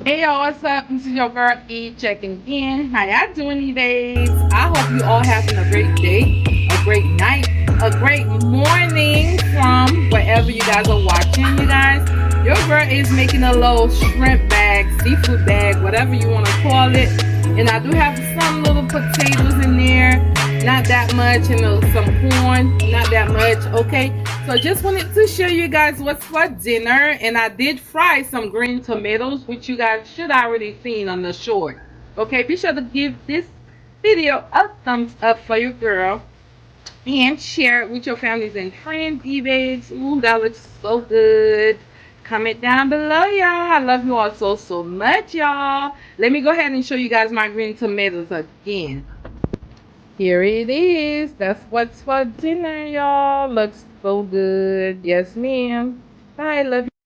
Hey y'all, what's up? This is your girl E checking in. How y'all doing these days? I hope you all having a great day, a great night, a great morning from wherever you guys are watching. You guys, your girl is making a little shrimp bag, seafood bag, whatever you want to call it. And I do have some little potatoes in there, not that much, and some corn, not that much. Okay, so just wanted to show you guys what's for dinner, and I did fry some green tomatoes, which you guys should already seen on the short. Okay, be sure to give this video a thumbs up for your girl and share it with your families and friends. Babes, ooh, that looks so good. Comment down below, y'all. I love you all so much, y'all. Let me go ahead and show you guys my green tomatoes again. Here it is. That's what's for dinner, y'all. Looks so good. Yes, ma'am. Bye. Love you.